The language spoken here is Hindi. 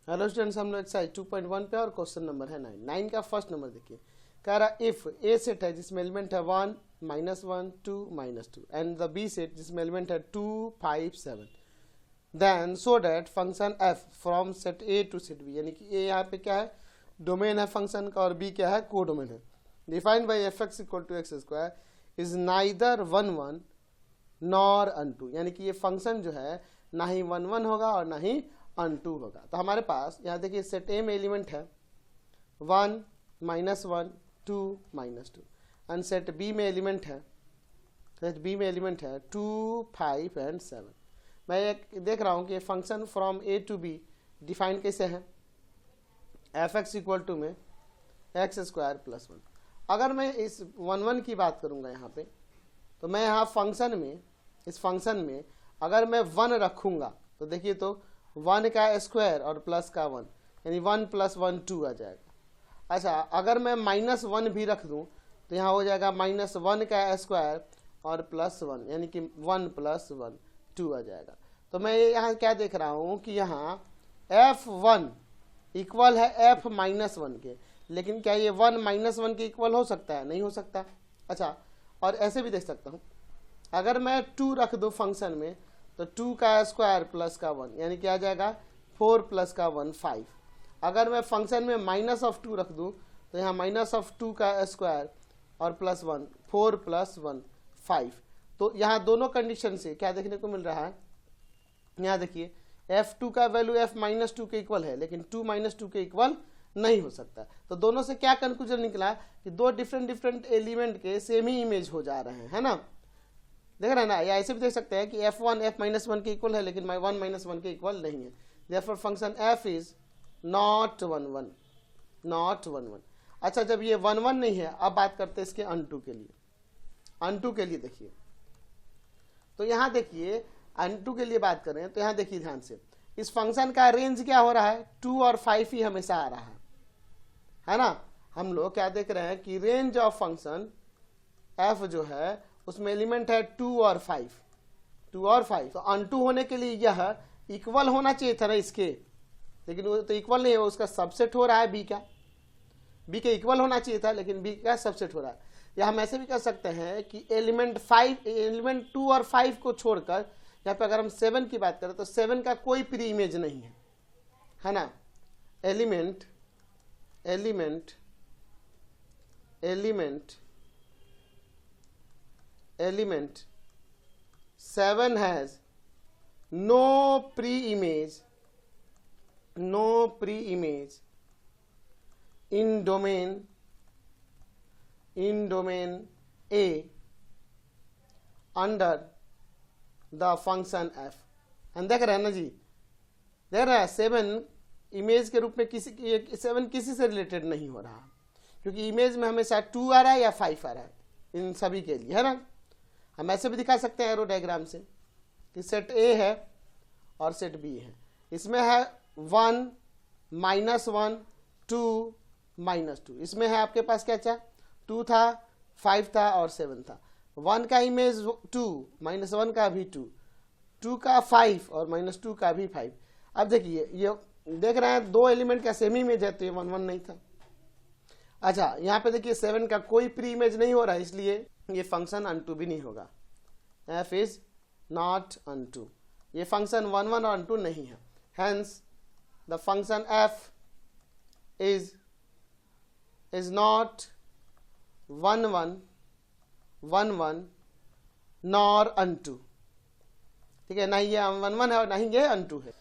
हेलो स्टूडेंट्स, हम लोग एक्सरसाइज 2.1 पे और क्वेश्चन नंबर है 9 का फर्स्ट नंबर देखिए। कह रहा इफ ए सेट है जिसमें एलिमेंट है 1 -1 2 -2 एंड द बी सेट जिसमें एलिमेंट है 2 5 7 then so that function F from set A to set B, यानी कि ए यहाँ पे क्या है, डोमेन है फंक्शन का, और बी क्या है, को डोमेन है। Defined by F X equal to X square is neither 1 1 nor onto, यानी कि ये फंक्शन जो है ना ही 1 1 होगा और ना ही अनटू होगा। तो हमारे पास यहाँ देखिए सेट ए में एलिमेंट है 1 -1 2 -2 एंड सेट बी में एलिमेंट है 2 5 एंड 7। मैं एक देख रहा हूँ कि function from A to B define कैसे है, एफ एक्स इक्वल टू में एक्स स्क्वायर प्लस 1। अगर मैं इस 1 1 की बात करूँगा यहाँ पे, तो मैं यहाँ फंक्शन में, इस फंक्शन में अगर मैं 1 रखूँगा तो देखिए तो 1 का स्क्वायर और प्लस का 1, यानी 1 + 1 2 आ जाएगा। अच्छा, अगर मैं -1 भी रख दूं तो यहाँ हो जाएगा -1 का स्क्वायर और प्लस 1, यानी कि 1 + 1 2 आ जाएगा। तो मैं यहाँ क्या देख रहा हूँ कि यहाँ f1 इक्वल है f -1 के, लेकिन क्या ये 1 -1 के इक्वल हो सकता है? नहीं हो सकता। अच्छा, और ऐसे भी देख सकता हूँ, अगर मैं 2 रख दूँ फंक्शन में तो 2 का स्क्वायर प्लस का 1, यानी क्या आ जाएगा 4 + का 1 5। अगर मैं फंक्शन में -2 रख दूं तो यहाँ -2 का स्क्वायर और प्लस 1 4 + 1 5। तो यहाँ दोनों कंडीशन से क्या देखने को मिल रहा है, यहाँ देखिए f2 का वैल्यू f -2 के इक्वल है, लेकिन 2 -2 के इक्वल नहीं हो सकता। तो दोनों से क्या कंक्लूजन निकला कि दो डिफरेंट एलिमेंट के सेम ही इमेज हो जा रहे हैं, है ना। देख रहे हैं ना, या ऐसे भी देख सकते हैं कि f1 f -1 के इक्वल है, लेकिन 1 -1 के इक्वल नहीं है। Therefore function f is not 1 1। अच्छा, जब ये 1 1 नहीं है, अब बात करते हैं इसके अनटू के लिए। अनटू के लिए देखिए, तो यहाँ देखिए अनटू के लिए बात करें तो यहाँ देखिए ध्यान से, इस फंक्शन का रेंज क्या हो रहा है, 2 और 5 ही हमेशा आ रहा है ना। हम लोग क्या देख रहे हैं कि रेंज ऑफ फंक्शन f जो है उसमें एलिमेंट है 2 और 5। तो अनटू होने के लिए यह इक्वल होना चाहिए था ना इसके, लेकिन वो तो इक्वल नहीं है, उसका सबसेट हो रहा है बी के इक्वल होना चाहिए था, लेकिन बी का सबसेट हो रहा है। या हम ऐसे भी कर सकते हैं कि एलिमेंट 2 और 5 को छोड़कर यहाँ पे अगर हम 7 की बात करें तो 7 का कोई प्री इमेज नहीं है ना। Element 7 has no pre-image in domain A under the function f। हम देख रहे हैं ना जी, देख रहे हैं 7 इमेज के रूप में 7 किसी से रिलेटेड नहीं हो रहा, क्योंकि इमेज में हमेशा 2 आ रहा है या 5 आ रहा है इन सभी के लिए, है ना। हम ऐसे भी दिखा सकते हैं एरो डायग्राम से कि सेट ए है और सेट बी है, इसमें है 1 -1 2 -2, इसमें है आपके पास क्या था, 2 था 5 था और 7 था। 1 का इमेज 2 -1 का भी 2 का 5 और -2 का भी 5। अब देखिए ये देख रहे हैं दो एलिमेंट का सेम इमेज है, तो ये 1 1 नहीं था। अच्छा, यहाँ पे देखिए 7 का कोई प्री इमेज नहीं हो रहा है, इसलिए ये फंक्शन अनटू भी नहीं होगा। f इज नॉट अनटू, ये फंक्शन 1 1 और अनटू नहीं है। Hence the function f is not 1 1 nor unto. ठीक है, ना ये 1 1 है और ना ही ये अनटू है।